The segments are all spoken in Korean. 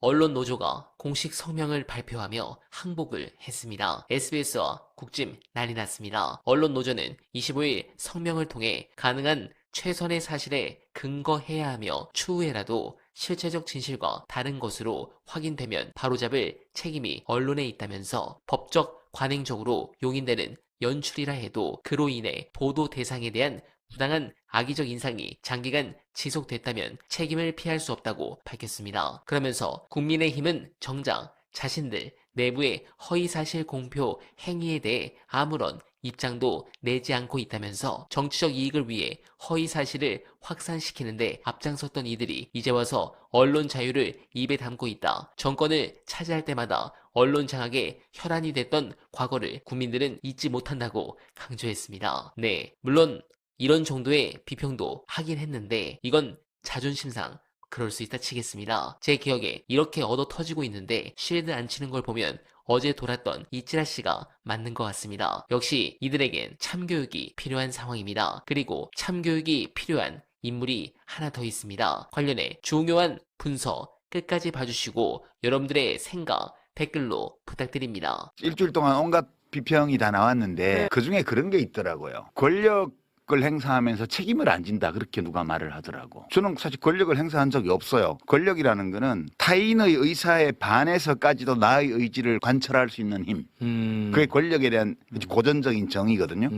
언론 노조가 공식 성명을 발표하며 항복을 했습니다. SBS와 국짐 난리 났습니다. 언론 노조는 25일 성명을 통해 가능한 최선의 사실에 근거해야 하며 추후에라도 실체적 진실과 다른 것으로 확인되면 바로잡을 책임이 언론에 있다면서 법적 관행적으로 용인되는 연출이라 해도 그로 인해 보도 대상에 대한 부당한 악의적 인상이 장기간 지속됐다면 책임을 피할 수 없다고 밝혔습니다. 그러면서 국민의힘은 정작 자신들 내부의 허위사실 공표 행위에 대해 아무런 입장도 내지 않고 있다면서 정치적 이익을 위해 허위사실을 확산시키는데 앞장섰던 이들이 이제 와서 언론 자유를 입에 담고 있다. 정권을 차지할 때마다 언론 장악에 혈안이 됐던 과거를 국민들은 잊지 못한다고 강조했습니다. 네, 물론 이런 정도의 비평도 하긴 했는데 이건 자존심상 그럴 수 있다 치겠습니다. 제 기억에 이렇게 얻어 터지고 있는데 실드 안 치는 걸 보면 어제 돌았던 이찌라 씨가 맞는 것 같습니다. 역시 이들에겐 참교육이 필요한 상황입니다. 그리고 참교육이 필요한 인물이 하나 더 있습니다. 관련해 중요한 문서 끝까지 봐주시고 여러분들의 생각 댓글로 부탁드립니다. 일주일 동안 온갖 비평이 다 나왔는데 그중에 그런 게 있더라고요. 권력을 행사하면서 책임을 안 진다, 그렇게 누가 말을 하더라고. 저는 사실 권력을 행사한 적이 없어요. 권력이라는 거는 타인의 의사에 반해서까지도 나의 의지를 관철할 수 있는 힘, 그게 권력에 대한 고전적인 정의거든요.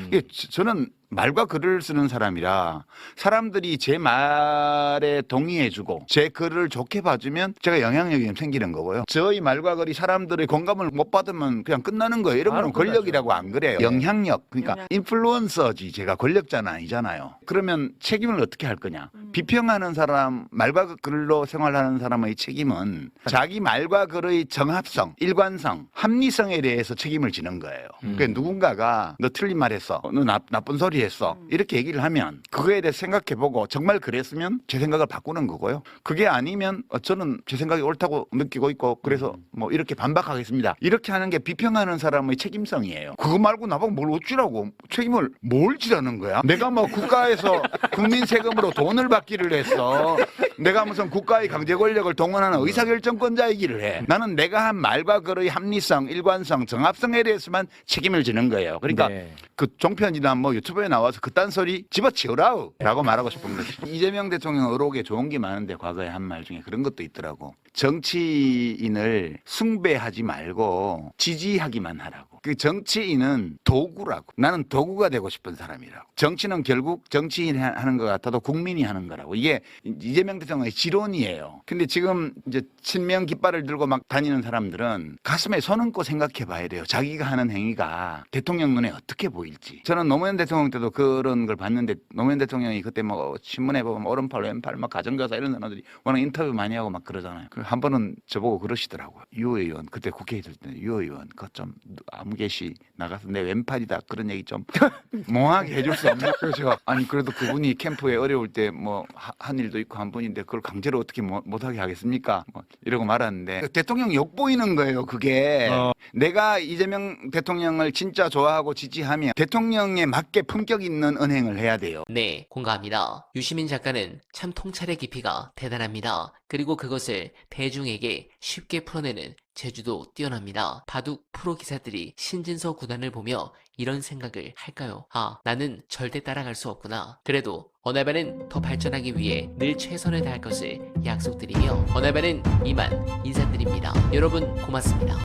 이게 저는 말과 글을 쓰는 사람이라 사람들이 제 말에 동의해주고 제 글을 좋게 봐주면 제가 영향력이 좀 생기는 거고요. 저의 말과 글이 사람들의 공감을 못 받으면 그냥 끝나는 거예요. 이런 거는 권력이라고 안 그래요. 영향력, 그러니까 인플루언서지, 제가 권력자는 아니잖아요. 그러면 책임을 어떻게 할 거냐. 비평하는 사람, 말과 글로 생활하는 사람의 책임은 자기 말과 글의 정합성, 일관성, 합리성에 대해서 책임을 지는 거예요. 그러니까 누군가가 너 틀린 말 했어, 너 나쁜 소리 했어, 이렇게 얘기를 하면 그거에 대해서 생각해보고 정말 그랬으면 제 생각을 바꾸는 거고요. 그게 아니면 저는 제 생각이 옳다고 느끼고 있고 그래서 뭐 이렇게 반박하겠습니다, 이렇게 하는 게 비평하는 사람의 책임성이에요. 그거 말고 나보고 뭘 어찌라고 책임을 뭘 지라는 거야. 내가 뭐 국가에서 국민 세금으로 돈을 받기를 했어, 내가 무슨 국가의 강제 권력을 동원하는 의사결정권자이기를 해. 나는 내가 한 말과 글의 합리성, 일관성, 정합성에 대해서만 책임을 지는 거예요. 그러니까 그 종편이나 뭐 유튜브에 나와서 그딴 소리 집어치우라우 라고 말하고 싶은 거지. 이재명 대통령 의혹에 좋은 게 많은데 과거에 한 말 중에 그런 것도 있더라고. 정치인을 숭배하지 말고 지지하기만 하라고. 그 정치인은 도구라고. 나는 도구가 되고 싶은 사람이라고. 정치는 결국 정치인이 하는 것 같아도 국민이 하는 거라고. 이게 이재명 대통령의 지론이에요. 근데 지금 이제 친명 깃발을 들고 막 다니는 사람들은 가슴에 손 얹고 생각해 봐야 돼요. 자기가 하는 행위가 대통령 눈에 어떻게 보일지. 저는 노무현 대통령 때도 그런 걸 봤는데, 노무현 대통령이 그때 뭐 신문에 보면 오른팔 왼팔 막 가정교사 이런 사람들이 워낙 인터뷰 많이 하고 막 그러잖아요. 한 번은 저보고 그러시더라고요. 유 의원, 그때 국회에 있을 때 유 의원 그거 좀 아무 개시 나가서 내 왼팔이다 그런 얘기 좀 몽하게 해줄 수 없나? 그래서 제가 아니 그래도 그분이 캠프에 어려울 때 뭐 한 일도 있고 한 분인데 그걸 강제로 어떻게 못하게 하겠습니까? 뭐 이러고 말았는데 대통령 욕보이는 거예요. 그게 내가 이재명 대통령을 진짜 좋아하고 지지하면 대통령에 맞게 품격 있는 언행을 해야 돼요. 네, 공감합니다. 유시민 작가는 참 통찰의 깊이가 대단합니다. 그리고 그것을 대중에게 쉽게 풀어내는 재주도 뛰어납니다. 바둑 프로 기사들이 신진서 구단을 보며 이런 생각을 할까요? 아, 나는 절대 따라갈 수 없구나. 그래도 어나바는 더 발전하기 위해 늘 최선을 다할 것을 약속드리며 어나바는 이만 인사드립니다. 여러분 고맙습니다.